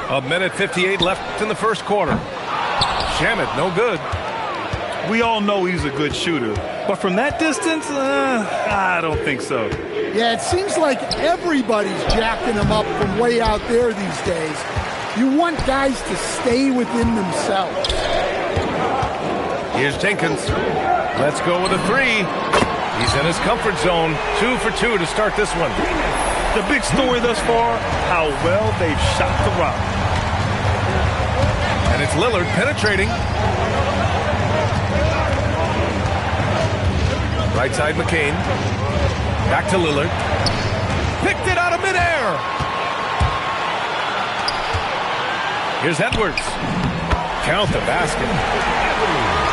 1:58 left in the first quarter. Shamet, no good. We all know he's a good shooter, but from that distance, I don't think so. Yeah, it seems like everybody's jacking him up from way out there these days. You want guys to stay within themselves. Here's Jenkins. Let's go with a three. He's in his comfort zone. 2 for 2 to start this one. The big story thus far, how well they've shot the rock. And it's Lillard penetrating. Right side McCain. Back to Lillard. Picked it out of midair. Here's Edwards. Count the basket.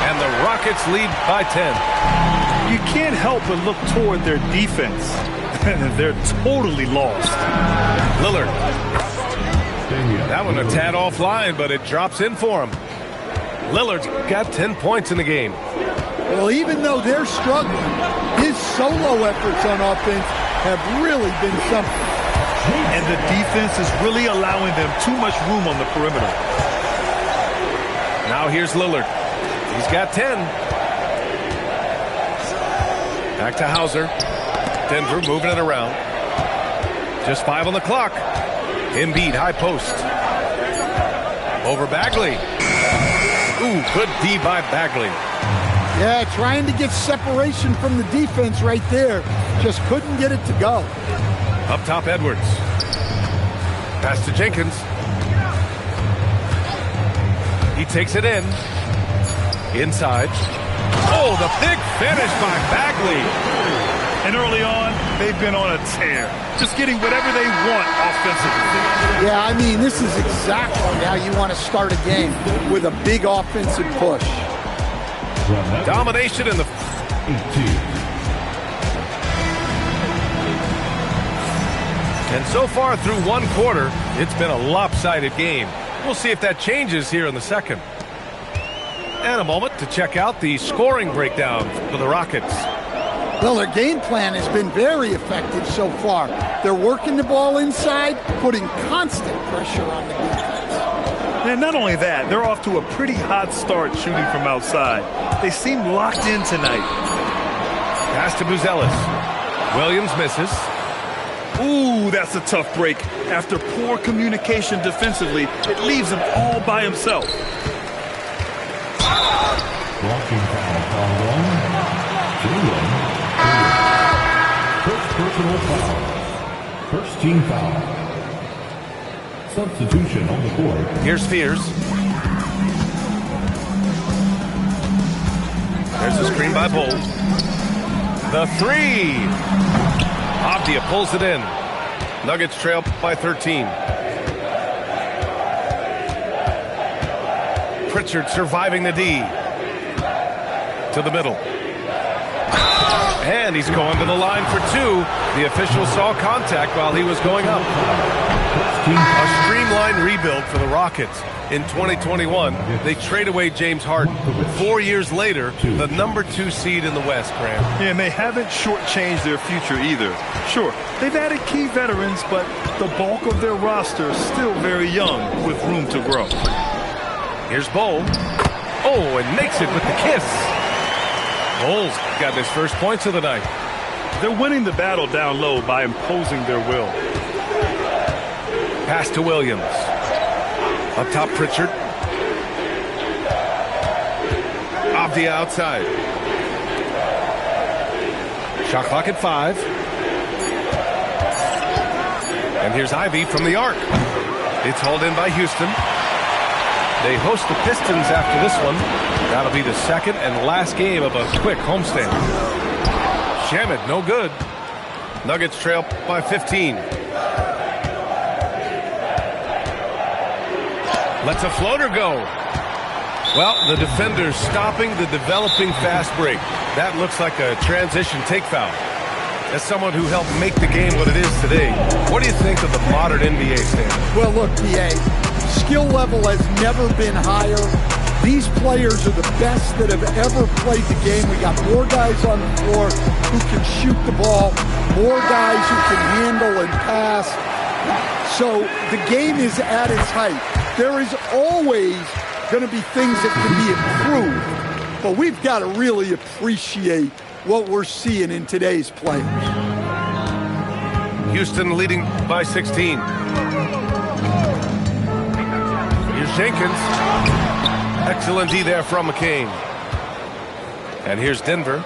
And the Rockets lead by 10. You can't help but look toward their defense. They're totally lost. Lillard. That one a tad offline, but it drops in for him. Lillard's got 10 points in the game. Well, even though they're struggling, his solo efforts on offense have really been something. And the defense is really allowing them too much room on the perimeter. Now here's Lillard. He's got 10. Back to Hauser. Denver moving it around. Just 5 on the clock. Embiid, high post. Over Bagley. Ooh, good D by Bagley. Yeah, trying to get separation from the defense right there. Just couldn't get it to go. Up top, Edwards. Pass to Jenkins. He takes it in. Inside. Oh, the big finish by Bagley. And early on, they've been on a tear. Just getting whatever they want offensively. Yeah, I mean, this is exactly how you want to start a game, with a big offensive push. Domination in the... And so far through one quarter, it's been a lopsided game. We'll see if that changes here in the second. And a moment to check out the scoring breakdown for the Rockets. Well, their game plan has been very effective so far. They're working the ball inside, putting constant pressure on the defense. And not only that, they're off to a pretty hot start shooting from outside. They seem locked in tonight. Pass to Buzelis. Williams misses. Ooh, that's a tough break. After poor communication defensively, it leaves him all by himself. Walking foul on one. First personal foul. First team foul. Substitution on the court. Here's Spears. There's the screen by Bull. The three. Avdia pulls it in. Nuggets trail by 13. Pritchard surviving the D. To the middle. And he's going to the line for two. The official saw contact while he was going up. A streamlined rebuild for the Rockets. In 2021, they trade away James Harden. 4 years later, the #2 seed in the West, Graham. Yeah, and they haven't shortchanged their future either. Sure, they've added key veterans, but the bulk of their roster is still very young with room to grow. Here's Bull. Oh, and makes it with the kiss. Bull's got his first points of the night. They're winning the battle down low by imposing their will. Pass to Williams. Up top, Pritchard. Avdia outside. Shot clock at 5. And here's Ivy from the arc. It's hauled in by Houston. They host the Pistons after this one. That'll be the second and last game of a quick homestand. Shamet, no good. Nuggets trail by 15. Lets a floater go. Well, the defender's stopping the developing fast break. That looks like a transition take foul. As someone who helped make the game what it is today, what do you think of the modern NBA standard? Well, look, PA, skill level has never been higher. These players are the best that have ever played the game. We got more guys on the floor who can shoot the ball, more guys who can handle and pass. So the game is at its height. There is always going to be things that can be improved, but we've got to really appreciate what we're seeing in today's players. Houston leading by 16. Here's Jenkins. Excellent D there from McCain. And here's Denver.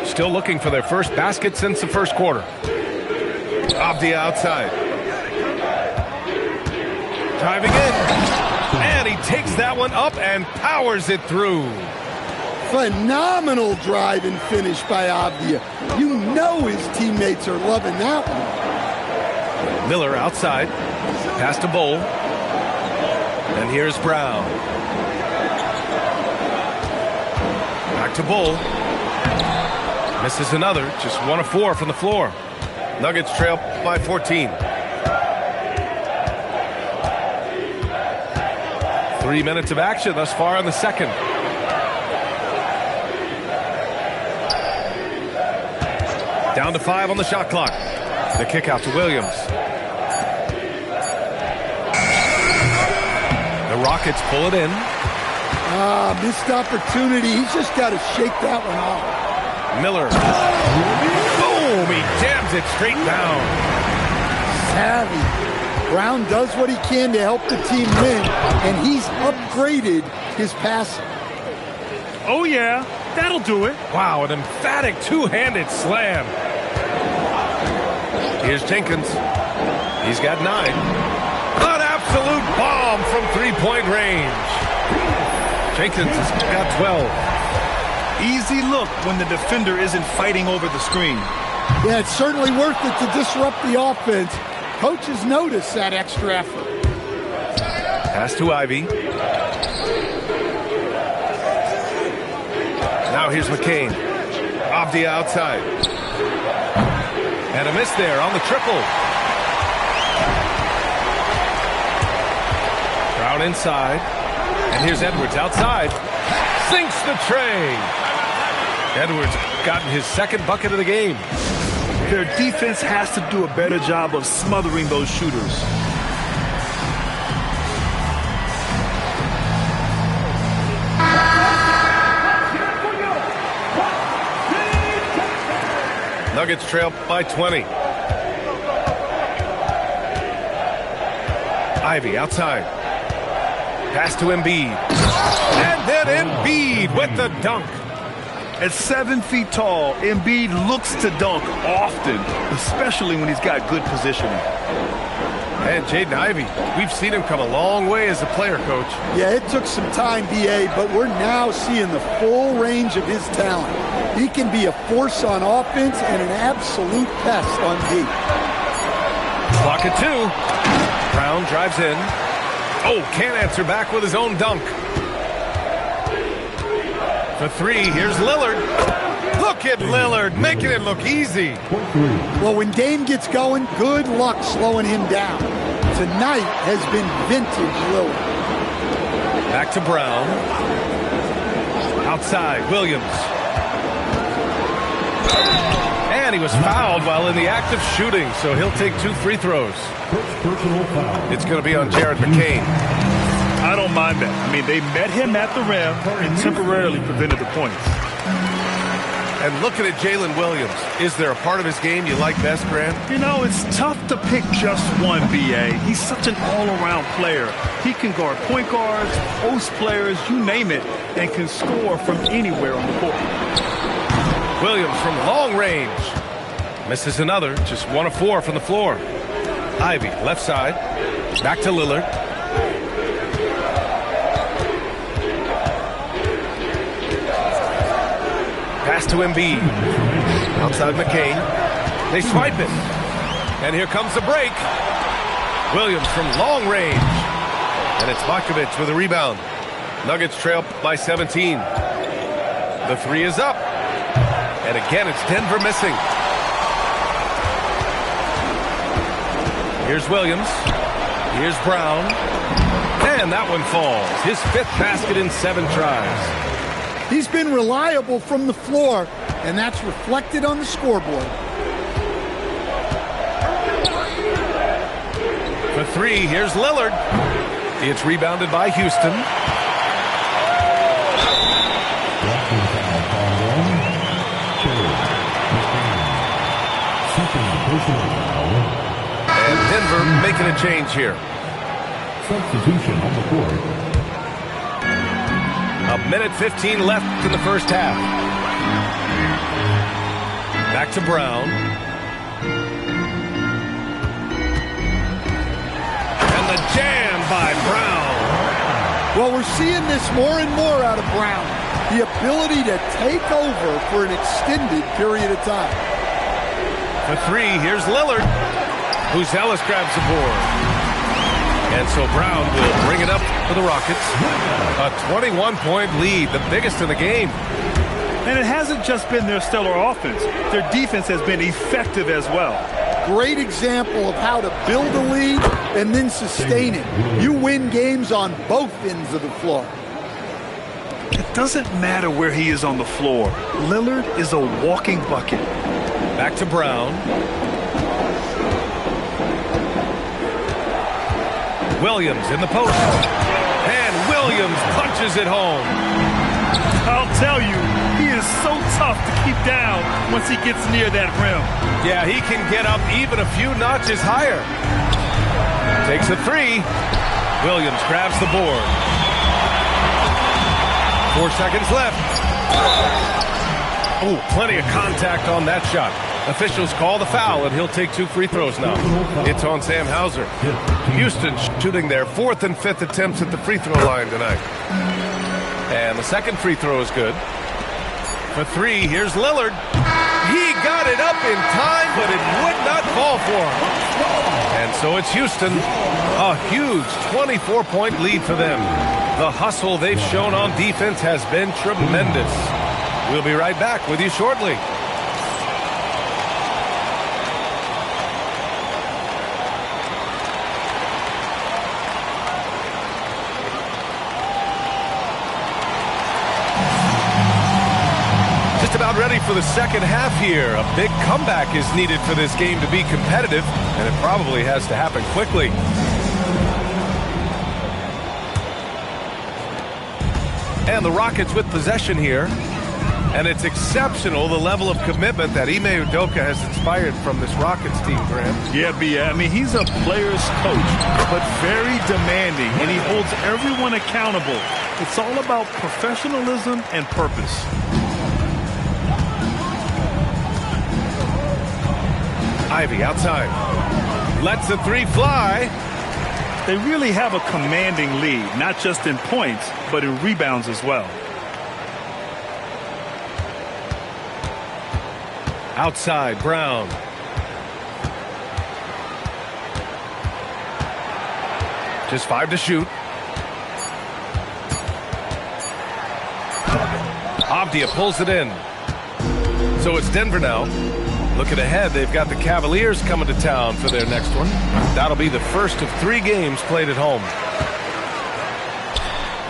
Still looking for their first basket since the first quarter. Avdia outside. Driving in. And he takes that one up and powers it through. Phenomenal drive and finish by Avdia. You know his teammates are loving that one. Miller outside. Pass to Bull. And here's Brown. Back to Bull. Misses another. Just 1 of 4 from the floor. Nuggets trail by 14. 3 minutes of action thus far in the second. Down to 5 on the shot clock. The kick out to Williams. The Rockets pull it in. Missed opportunity. He's just got to shake that one off. Miller. Boom! He jams it straight down. Savvy. Brown does what he can to help the team win, and he's upgraded his passing. Oh, yeah. That'll do it. Wow, an emphatic two-handed slam. Here's Jenkins. He's got 9. An absolute bomb from three-point range. Jenkins has got 12. Easy look when the defender isn't fighting over the screen. Yeah, it's certainly worth it to disrupt the offense. Coaches notice that extra effort. Pass to Ivy. Now here's McCain. Avdia outside. And a miss there on the triple. Brown inside. And here's Edwards outside. Sinks the tray. Edwards gotten his second bucket of the game. Their defense has to do a better job of smothering those shooters. Nuggets trail by 20. Ivy outside. Pass to Embiid. And then Embiid with the dunk. At 7 feet tall, Embiid looks to dunk often, especially when he's got good positioning. And Jaden Ivey, we've seen him come a long way as a player, Coach. Yeah, it took some time, B.A., but we're now seeing the full range of his talent. He can be a force on offense and an absolute pest on D. Clock at 2. Brown drives in. Oh, can't answer back with his own dunk. For 3, here's Lillard. Look at Lillard, making it look easy. Well, when Dame gets going, good luck slowing him down. Tonight has been vintage Lillard. Back to Brown. Outside, Williams. And he was fouled while in the act of shooting, so he'll take 2 free throws. It's going to be on Jared McCain. I don't mind that. I mean, they met him at the rim and temporarily prevented the points. And looking at Jalen Williams, is there a part of his game you like best, Grant? You know, it's tough to pick just one, B.A. He's such an all-around player. He can guard point guards, post players, you name it, and can score from anywhere on the court. Williams from long range. Misses another, just 1 of 4 from the floor. Ivy, left side. Back to Lillard. Pass to Embiid. Outside McCain. They swipe it. And here comes the break. Williams from long range. And it's Makovich with a rebound. Nuggets trail by 17. The 3 is up. And again, it's Denver missing. Here's Williams. Here's Brown. And that one falls. His 5th basket in 7 tries. He's been reliable from the floor, and that's reflected on the scoreboard. For three, here's Lillard. It's rebounded by Houston. Blocking foul called on. Cherry. Second personal foul. And Denver making a change here. Substitution on the court. A minute 15 left in the first half. Back to Brown. And the jam by Brown. Well, we're seeing this more and more out of Brown. The ability to take over for an extended period of time. For three, here's Lillard. Buzelis grabs the board. And so Brown will bring it up for the Rockets. A 21-point lead, the biggest in the game. And it hasn't just been their stellar offense. Their defense has been effective as well. Great example of how to build a lead and then sustain it. You win games on both ends of the floor. It doesn't matter where he is on the floor. Lillard is a walking bucket. Back to Brown. Williams in the post. And Williams punches it home. I'll tell you, he is so tough to keep down once he gets near that rim. Yeah, he can get up even a few notches higher. Takes a three. Williams grabs the board. 4 seconds left. Oh, plenty of contact on that shot. Officials call the foul, and he'll take 2 free throws now. It's on Sam Hauser. Houston shooting their 4th and 5th attempts at the free throw line tonight. And the second free throw is good. For three, here's Lillard. He got it up in time, but it would not fall for him. And so it's Houston. A huge 24-point lead for them. The hustle they've shown on defense has been tremendous. We'll be right back with you shortly. Just about ready for the second half here. A big comeback is needed for this game to be competitive, and it probably has to happen quickly. And the Rockets with possession here. And it's exceptional, the level of commitment that Ime Udoka has inspired from this Rockets team, Graham. Yeah, B.A. I mean, he's a player's coach, but very demanding, and he holds everyone accountable. It's all about professionalism and purpose. Ivy outside. Lets the three fly. They really have a commanding lead, not just in points, but in rebounds as well. Outside, Brown. Just 5 to shoot. Avdia pulls it in. So it's Denver now. Looking ahead, they've got the Cavaliers coming to town for their next one. That'll be the first of 3 games played at home.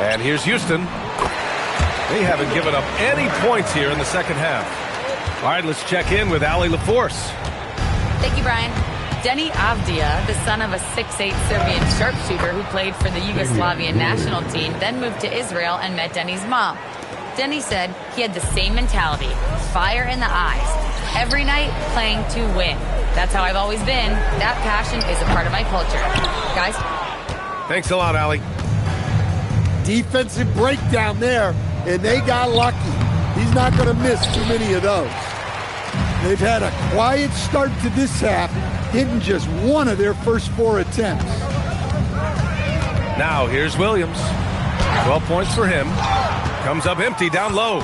And here's Houston. They haven't given up any points here in the second half. All right, let's check in with Allie LaForce. Thank you, Brian. Denny Avdia, the son of a 6'8" Serbian sharpshooter who played for the Yugoslavian national team, then moved to Israel and met Denny's mom. Denny said he had the same mentality, fire in the eyes, every night playing to win. That's how I've always been. That passion is a part of my culture. Guys? Thanks a lot, Allie. Defensive breakdown there, and they got lucky. He's not going to miss too many of those. They've had a quiet start to this half, hitting just one of their first 4 attempts. Now here's Williams. 12 points for him. Comes up empty down low.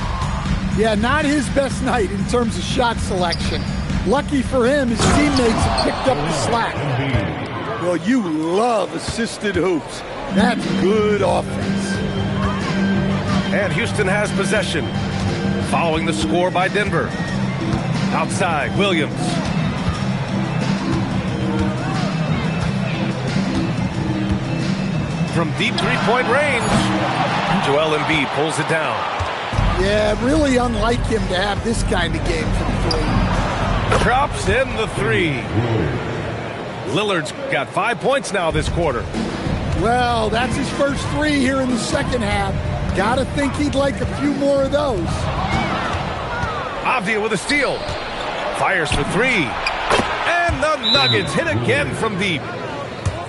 Yeah, not his best night in terms of shot selection. Lucky for him, his teammates have picked up the slack. Well, you love assisted hoops. That's good offense. And Houston has possession. Following the score by Denver. Outside, Williams. From deep three-point range, Joel Embiid pulls it down. Yeah, really unlike him to have this kind of game from three. Drops in the three. Lillard's got 5 points now this quarter. Well, that's his first 3 here in the second half. Gotta think he'd like a few more of those. Avdia with a steal. Fires for 3. And the Nuggets hit again from deep.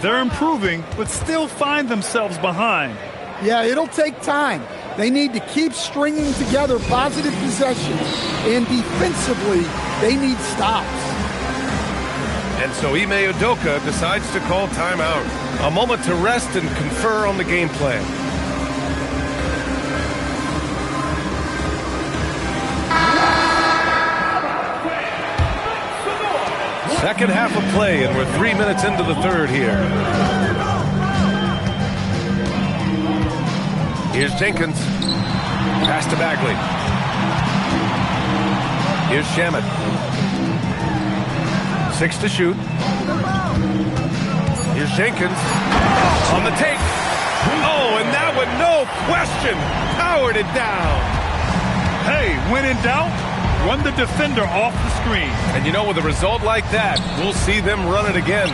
They're improving, but still find themselves behind. Yeah, it'll take time. They need to keep stringing together positive possessions. And defensively, they need stops. And so Ime Udoka decides to call timeout. A moment to rest and confer on the game plan. Second half of play, and we're 3 minutes into the third here. Here's Jenkins. Pass to Bagley. Here's Shamet. 6 to shoot. Here's Jenkins. On the take. Oh, and that one, no question, powered it down. Hey, when in doubt, run the defender off the screen. And you know, with a result like that, we'll see them run it again.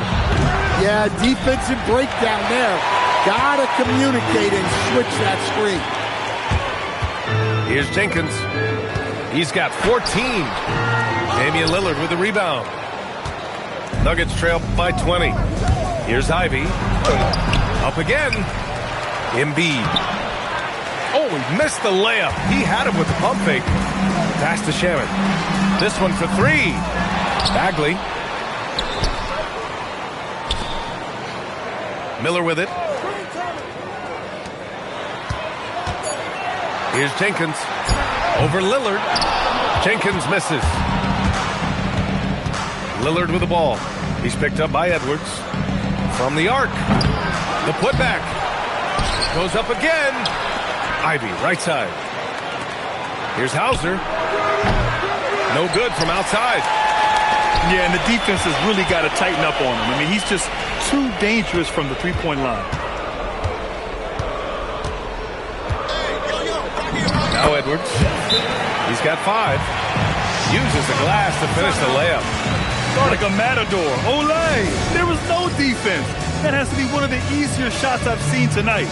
Yeah, defensive breakdown there. Gotta communicate and switch that screen. Here's Jenkins. He's got 14. Damian Lillard with the rebound. Nuggets trail by 20. Here's Ivy. Up again. Embiid. Oh, he missed the layup. He had him with the pump fake. Pass to Shamet. This one for 3. Bagley. Miller with it. Here's Jenkins. Over Lillard. Jenkins misses. Lillard with the ball. He's picked up by Edwards. From the arc. The putback. Goes up again. Ivy, right side. Here's Hauser. No good from outside. Yeah, and the defense has really got to tighten up on him. I mean, he's just too dangerous from the three-point line. Now Edwards. He's got 5. Uses the glass to finish the layup. Like a matador. Olay! There was no defense. That has to be one of the easier shots I've seen tonight.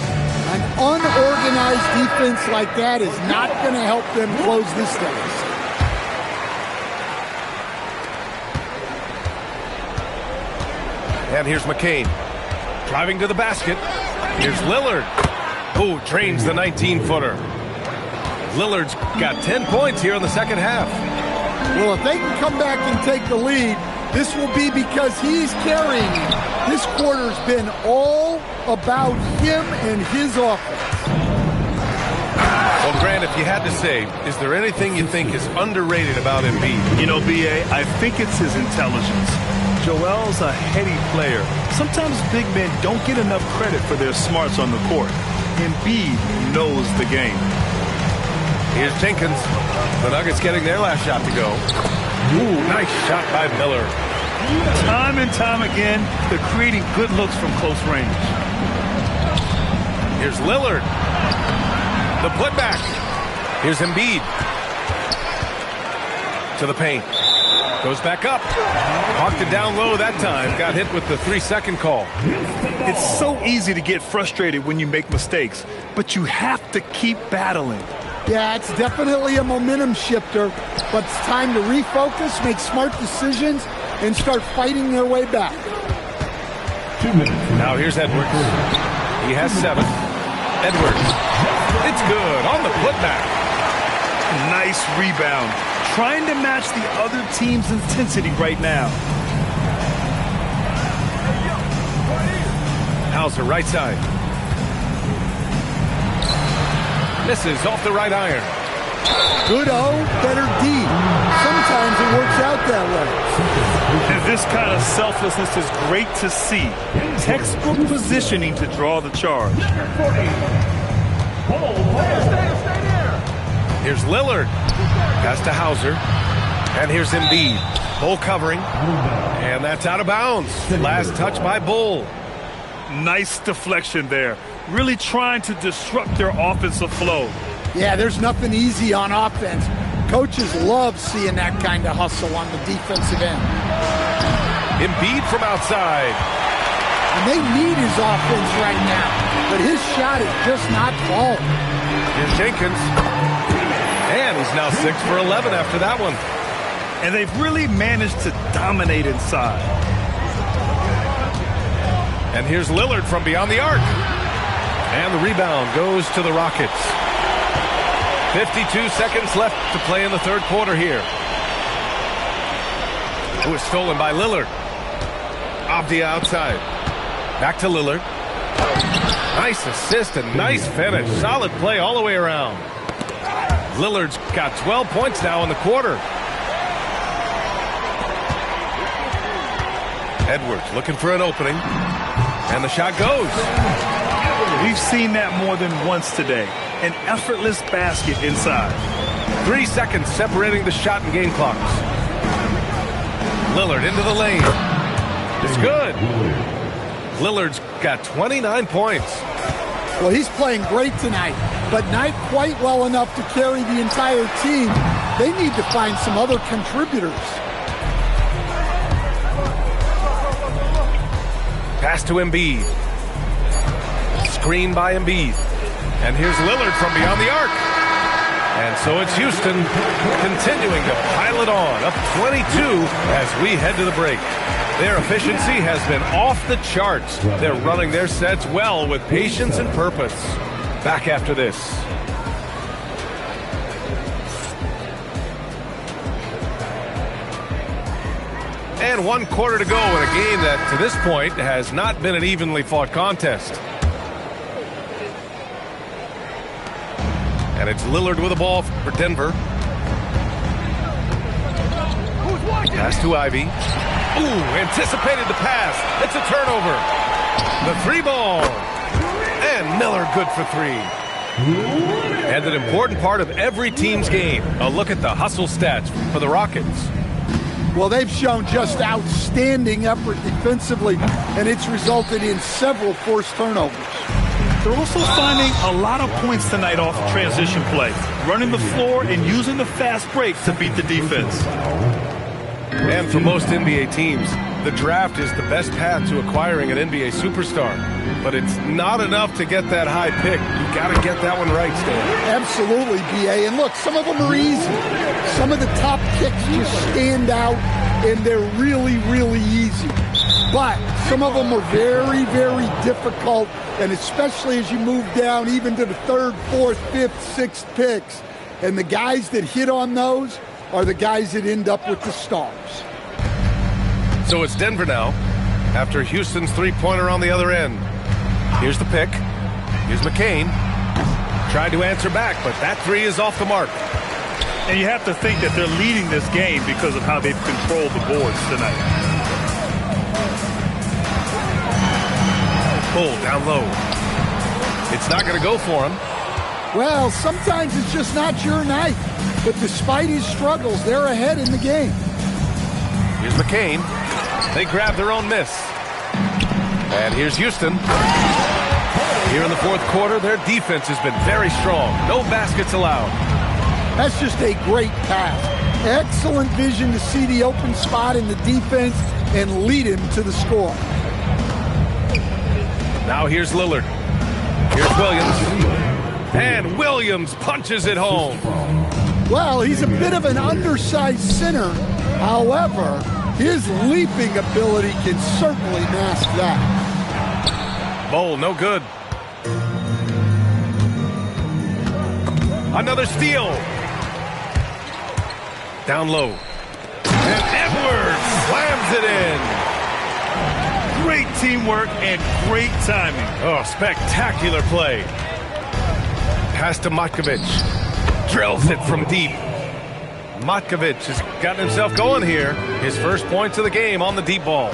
An unorganized defense like that is not going to help them close this thing. And here's McCain. Driving to the basket. Here's Lillard. Who drains the 19-footer. Lillard's got 10 points here in the second half. Well, if they can come back and take the lead, this will be because he's carrying it. This quarter's been all about him and his offense. Well, Grant, if you had to say, is there anything you think is underrated about Embiid? You know, B.A., I think it's his intelligence. Joel's a heady player. Sometimes big men don't get enough credit for their smarts on the court. Embiid knows the game. Here's Jenkins. The Nuggets getting their last shot to go. Ooh, nice shot by Miller. Time and time again, they're creating good looks from close range. Here's Lillard. The putback. Here's Embiid. To the paint. Goes back up. Hawked it down low that time. Got hit with the 3-second call. It's so easy to get frustrated when you make mistakes, but you have to keep battling. Yeah, it's definitely a momentum shifter, but it's time to refocus, make smart decisions, and start fighting their way back. 2 minutes. Now here's Edwards. He has 7. Edwards. It's good on the putback. Nice rebound. Trying to match the other team's intensity right now. Hauser, right side. Misses off the right iron. Good O, better D. Sometimes it works out that way. And this kind of selflessness is great to see. Textbook positioning to draw the charge. Here's Lillard. Pass to Hauser. And here's Embiid. Bull covering. And that's out of bounds. Last touch by Bull. Nice deflection there. Really trying to disrupt their offensive flow. Yeah, there's nothing easy on offense. Coaches love seeing that kind of hustle on the defensive end. Embiid from outside. And they need his offense right now, but his shot is just not falling. Here's Jenkins. And he's now 6 for 11 after that one. And they've really managed to dominate inside. And here's Lillard from beyond the arc. And the rebound goes to the Rockets. 52 seconds left to play in the third quarter here. It was stolen by Lillard. Avdia outside. Back to Lillard. Nice assist and nice finish. Solid play all the way around. Lillard's got 12 points now in the quarter. Edwards looking for an opening. And the shot goes. We've seen that more than once today. An effortless basket inside. 3 seconds separating the shot and game clocks. Lillard into the lane. It's good. Lillard's got 29 points. Well, he's playing great tonight, but not quite well enough to carry the entire team. They need to find some other contributors. Pass to Embiid. Screen by Embiid. And here's Lillard from beyond the arc. And so it's Houston continuing to pile it on, up 22 as we head to the break. Their efficiency has been off the charts. They're running their sets well with patience and purpose. Back after this. And 1 quarter to go in a game that, to this point, has not been an evenly fought contest. And it's Lillard with the ball for Denver. Pass to Ivy. Ooh, anticipated the pass. It's a turnover. The 3 ball. And Miller good for 3. And an important part of every team's game. A look at the hustle stats for the Rockets. Well, they've shown just outstanding effort defensively, and it's resulted in several forced turnovers. They're also finding a lot of points tonight off transition play, running the floor and using the fast break to beat the defense. And for most NBA teams, the draft is the best path to acquiring an NBA superstar. But it's not enough to get that high pick. You got to get that one right, Stan. Absolutely, B.A. And look, some of them are easy. Some of the top picks just stand out, and they're really, really easy. But some of them are very, very difficult, and especially as you move down even to the 3rd, 4th, 5th, 6th picks. And the guys that hit on those are the guys that end up with the stars. So it's Denver now, after Houston's three-pointer on the other end. Here's the pick. Here's McCain. Tried to answer back, but that 3 is off the mark. And you have to think that they're leading this game because of how they've controlled the boards tonight. Bull down low. It's not going to go for him. Well, sometimes it's just not your night. But despite his struggles, they're ahead in the game. Here's McCain. They grab their own miss. And here's Houston. Here in the 4th quarter, their defense has been very strong. No baskets allowed. That's just a great pass. Excellent vision to see the open spot in the defense and lead him to the score. Now here's Lillard. Here's Williams. And Williams punches it home. Well, he's a bit of an undersized center. However, his leaping ability can certainly mask that. Bowl, no good. Another steal. Down low. And Edwards slams it in. Great teamwork and great timing. Oh, spectacular play. Pass to Matkovic. Drills it from deep. Matkovic has gotten himself going here. His first points of the game on the deep ball.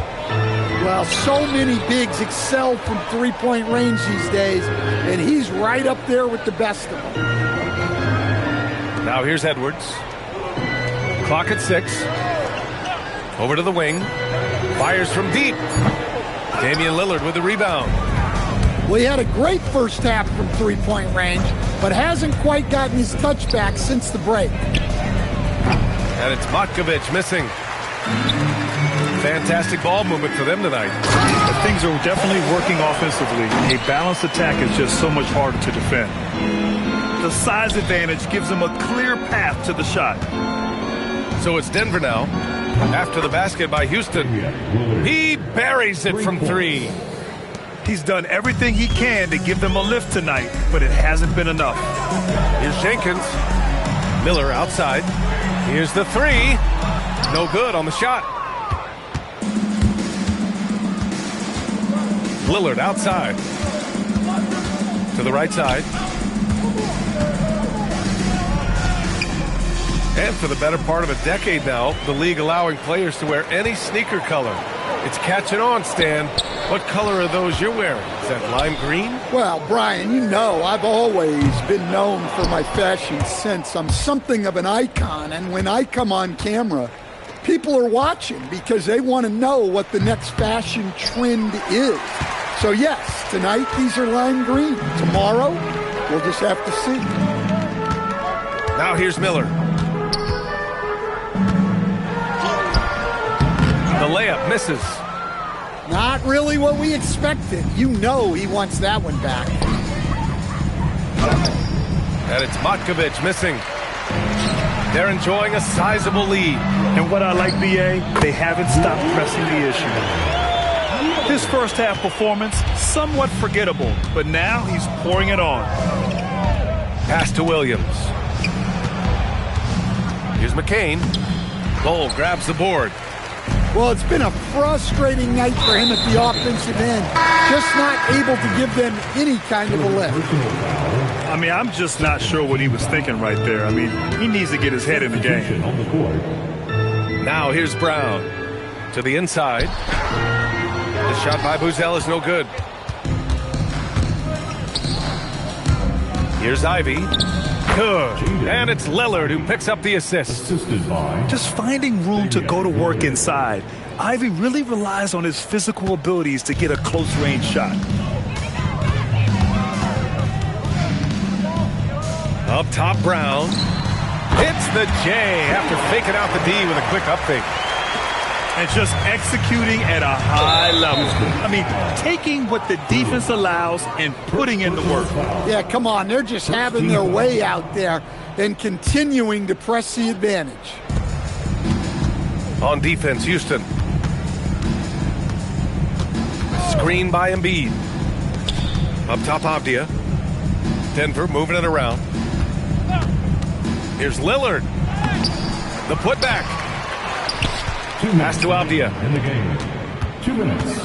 Well, so many bigs excel from three-point range these days, and he's right up there with the best of them. Now here's Edwards. Clock at 6. Over to the wing. Fires from deep. Damian Lillard with the rebound. Well, he had a great first half from three-point range, but hasn't quite gotten his touchback since the break. And it's Matkovic missing. fantastic ball movement for them tonight. Things are definitely working offensively. A balanced attack is just so much harder to defend. The size advantage gives them a clear path to the shot. So it's Denver now. After the basket by Houston. He buries it from three. He's done everything he can to give them a lift tonight, but it hasn't been enough. Here's Jenkins. Miller outside. Here's the three. No good on the shot. Lillard outside. To the right side. And for the better part of a decade now, the league allowing players to wear any sneaker color. It's catching on, Stan. What color are those you're wearing? Is that lime green? Well, Brian, you know I've always been known for my fashion sense. I'm something of an icon, and when I come on camera, people are watching because they want to know what the next fashion trend is. So yes, tonight these are lime green. Tomorrow, we'll just have to see. Now here's Miller. The layup misses. Not really what we expected. You know he wants that one back. And it's Matkovic missing. They're enjoying a sizable lead. And what I like, B.A., they haven't stopped pressing the issue. His first half performance, somewhat forgettable, but now he's pouring it on. Pass to Williams. Here's McCain. Lowell grabs the board. Well, it's been a frustrating night for him at the offensive end. Just not able to give them any kind of a lift. I mean, I'm just not sure what he was thinking right there. I mean, he needs to get his head in the game. Now here's Brown. To the inside. The shot by Buzel is no good. Here's Ivy. Good. And it's Lillard who picks up the assist. Just finding room to go to work inside. Ivy really relies on his physical abilities to get a close-range shot. Up top, Brown. Hits the J after faking out the D with a quick up fake. And just executing at a high level. I mean, taking what the defense allows and putting in the work. Yeah, come on. They're just having their way out there and continuing to press the advantage. On defense, Houston. Screen by Embiid. Up top, Avdia. Denver moving it around. Here's Lillard. The putback. Pass to Avdia. In the game. 2 minutes.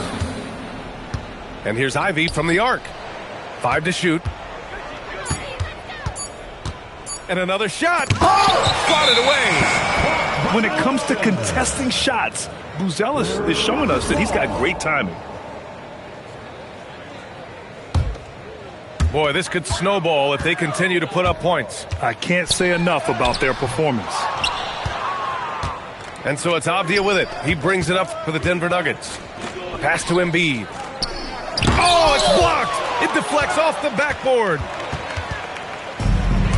And here's Ivy from the arc. 5 to shoot. And another shot. Oh! Swatted away. When it comes to contesting shots, Buzel is showing us that he's got great timing. Boy, this could snowball if they continue to put up points. I can't say enough about their performance. And so it's Avdia with it. He brings it up for the Denver Nuggets. Pass to Embiid. Oh, it's blocked. It deflects off the backboard.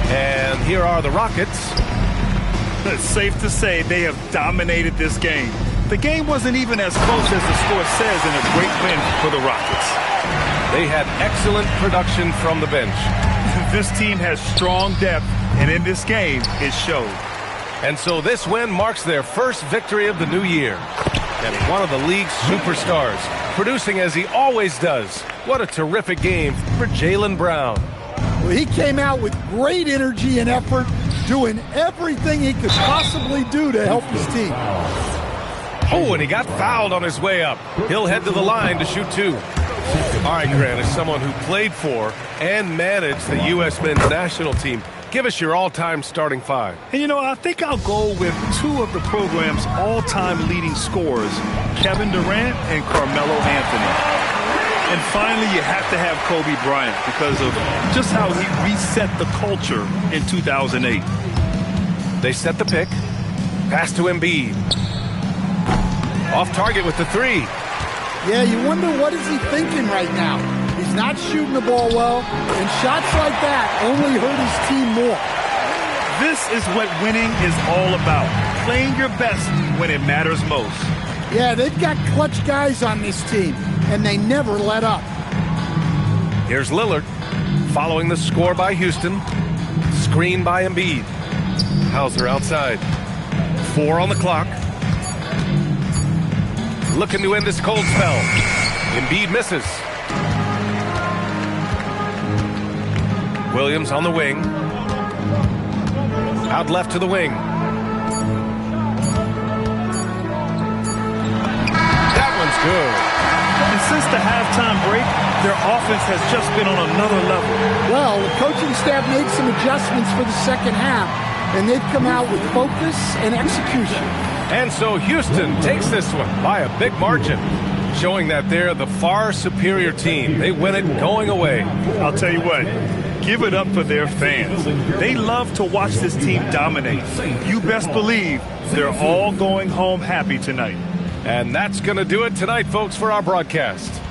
And here are the Rockets. It's safe to say they have dominated this game. The game wasn't even as close as the score says in a great win for the Rockets. They had excellent production from the bench. This team has strong depth, and in this game, it showed. And so this win marks their first victory of the new year. And one of the league's superstars, producing as he always does. What a terrific game for Jaylen Brown. Well, he came out with great energy and effort, doing everything he could possibly do to help his team. Oh, and he got fouled on his way up. He'll head to the line to shoot 2. All right, Grant, as someone who played for and managed the U.S. men's national team, give us your all-time starting 5. And, you know, I think I'll go with 2 of the program's all-time leading scorers, Kevin Durant and Carmelo Anthony. And finally, you have to have Kobe Bryant because of just how he reset the culture in 2008. They set the pick. Pass to Embiid. Off target with the 3. Yeah, you wonder what is he thinking right now. He's not shooting the ball well, and shots like that only hurt his team more. This is what winning is all about, playing your best when it matters most. Yeah, they've got clutch guys on this team, and they never let up. Here's Lillard, following the score by Houston. Screen by Embiid. Hauser outside. 4 on the clock. Looking to end this cold spell. Embiid misses. Williams on the wing. Out left to the wing. That one's good. And since the halftime break, their offense has just been on another level. Well, the coaching staff made some adjustments for the second half, and they've come out with focus and execution. And so Houston takes this one by a big margin, showing that they're the far superior team. They win it going away. I'll tell you what, give it up for their fans. They love to watch this team dominate. You best believe they're all going home happy tonight. And that's going to do it tonight, folks, for our broadcast.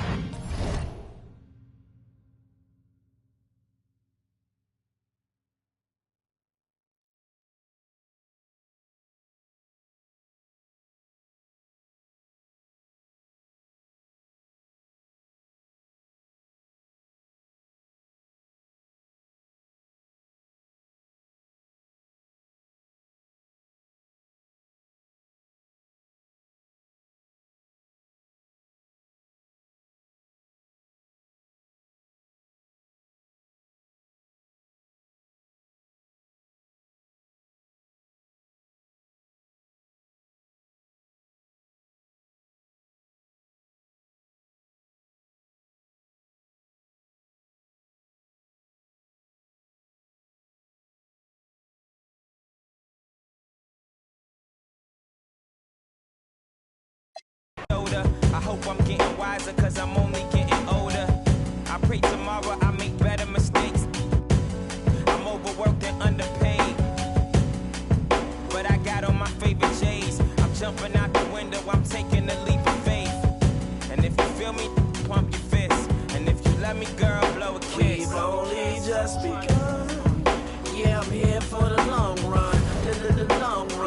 I hope I'm getting wiser, cause I'm only getting older. I pray tomorrow I make better mistakes. I'm overworked and underpaid, but I got on my favorite J's. I'm jumping out the window, I'm taking a leap of faith. And if you feel me, pump your fist. And if you let me, girl, blow a kiss. We've only just begun. Yeah, I'm here for the long run. The long run.